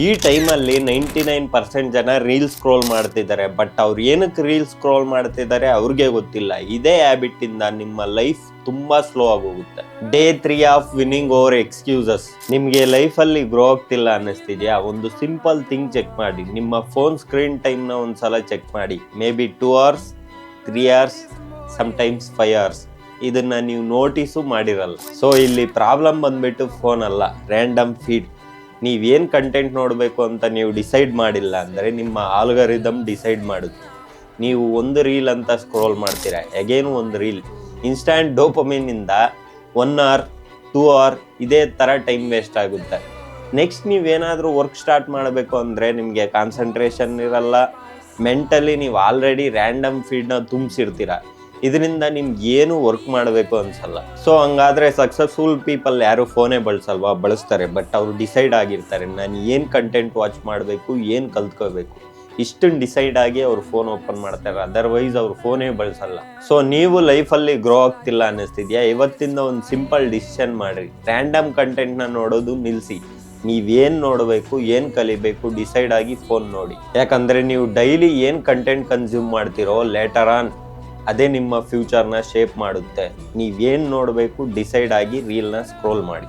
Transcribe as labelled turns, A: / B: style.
A: ಈ ಟೈಮಲ್ಲಿ 99% ಜನ ರೀಲ್ಸ್ ಸ್ಕ್ರೋಲ್ ಮಾಡ್ತಿದ್ದಾರೆ. ಬಟ್ ಅವ್ರು ಏನಕ್ಕೆ ರೀಲ್ಸ್ ಸ್ಕ್ರೋಲ್ ಮಾಡ್ತಿದ್ದಾರೆ ಅವ್ರಿಗೆ ಗೊತ್ತಿಲ್ಲ. ಇದೇ ಹ್ಯಾಬಿಟ್ ಇಂದ ನಿಮ್ಮ ಲೈಫ್ ತುಂಬಾ ಸ್ಲೋ ಆಗೋಗುತ್ತೆ. Day 3 of winning over excuses. ನಿಮ್ಗೆ ಲೈಫಲ್ಲಿ ಗ್ರೋ ಆಗ್ತಿಲ್ಲ ಅನ್ನಿಸ್ತಿದ್ಯಾ? ಒಂದು ಸಿಂಪಲ್ ಥಿಂಗ್ ಚೆಕ್ ಮಾಡಿ. ನಿಮ್ಮ ಫೋನ್ ಸ್ಕ್ರೀನ್ ಟೈಮ್ ನ ಒಂದ್ಸಲ ಚೆಕ್ ಮಾಡಿ. May be 2 hours, 3 hours, sometimes 5 hours. ಇದನ್ನ ನೀವು ನೋಟಿಸು ಮಾಡಿರಲ್ಲ. ಸೊ ಇಲ್ಲಿ ಪ್ರಾಬ್ಲಮ್ ಬಂದ್ಬಿಟ್ಟು ಫೋನ್ ಅಲ್ಲ, ರ್ಯಾಂಡಮ್ ಫೀಡ್. ನೀವೇನು ಕಂಟೆಂಟ್ ನೋಡಬೇಕು ಅಂತ ನೀವು ಡಿಸೈಡ್ ಮಾಡಿಲ್ಲ ಅಂದರೆ ನಿಮ್ಮ ಆಲ್ಗರಿದಮ್ ಡಿಸೈಡ್ ಮಾಡುತ್ತೆ. ನೀವು ಒಂದು ರೀಲ್ ಅಂತ ಸ್ಕ್ರೋಲ್ ಮಾಡ್ತೀರಾ, ಅಗೇನು ಒಂದು ರೀಲ್. ಇನ್ಸ್ಟ್ಯಾಂಟ್ ಡೋಪಮಿನಿಂದ 1 hour, 2 hour ಇದೇ ಥರ ಟೈಮ್ ವೇಸ್ಟ್ ಆಗುತ್ತೆ. ನೆಕ್ಸ್ಟ್ ನೀವೇನಾದರೂ ವರ್ಕ್ ಸ್ಟಾರ್ಟ್ ಮಾಡಬೇಕು ಅಂದರೆ ನಿಮಗೆ ಕಾನ್ಸಂಟ್ರೇಷನ್ ಇರಲ್ಲ. ಮೆಂಟಲಿ ನೀವು ಆಲ್ರೆಡಿ ರ್ಯಾಂಡಮ್ ಫೀಡ್ನ ತುಂಬಿಸಿರ್ತೀರ. ಇದರಿಂದ ನಿಮ್ಗೆ ಏನು ವರ್ಕ್ ಮಾಡಬೇಕು ಅನ್ಸಲ್ಲ. ಸೊ ಹಂಗಾದ್ರೆ ಸಕ್ಸಸ್ಫುಲ್ ಪೀಪಲ್ ಯಾರು ಫೋನೇ ಬಳಸಲ್ವಾ? ಬಳಸ್ತಾರೆ. ಬಟ್ ಅವರು ಡಿಸೈಡ್ ಆಗಿರ್ತಾರೆ, ನಾನು ಏನು ಕಂಟೆಂಟ್ ವಾಚ್ ಮಾಡಬೇಕು, ಏನು ಕಲ್ತ್ಕೋಬೇಕು, ಇಷ್ಟನ್ನು ಡಿಸೈಡ್ ಆಗಿ ಅವ್ರು ಫೋನ್ ಓಪನ್ ಮಾಡ್ತಾರೆ. ಅದರ್ವೈಸ್ ಅವ್ರು ಫೋನೇ ಬಳಸಲ್ಲ. ಸೊ ನೀವು ಲೈಫಲ್ಲಿ ಗ್ರೋ ಆಗ್ತಿಲ್ಲ ಅನ್ನಿಸ್ತಿದ್ಯಾ? ಇವತ್ತಿಂದ ಒಂದು ಸಿಂಪಲ್ ಡಿಸಿಷನ್ ಮಾಡ್ರಿ. ರ್ಯಾಂಡಮ್ ಕಂಟೆಂಟ್ನ ನೋಡೋದು ನಿಲ್ಲಿಸಿ. ನೀವೇನು ನೋಡಬೇಕು, ಏನು ಕಲಿಬೇಕು ಡಿಸೈಡ್ ಆಗಿ ಫೋನ್ ನೋಡಿ. ಯಾಕಂದರೆ ನೀವು ಡೈಲಿ ಏನು ಕಂಟೆಂಟ್ ಕನ್ಸ್ಯೂಮ್ ಮಾಡ್ತಿರೋ ಲೇಟರ್ ಆನ್ ಅದೇ ನಿಮ್ಮ ಫ್ಯೂಚರ್ನ ಶೇಪ್ ಮಾಡುತ್ತೆ. ನೀವೇನು ನೋಡಬೇಕು ಡಿಸೈಡ್ ಆಗಿ ರೀಲ್ನ ಸ್ಕ್ರೋಲ್ ಮಾಡಿ.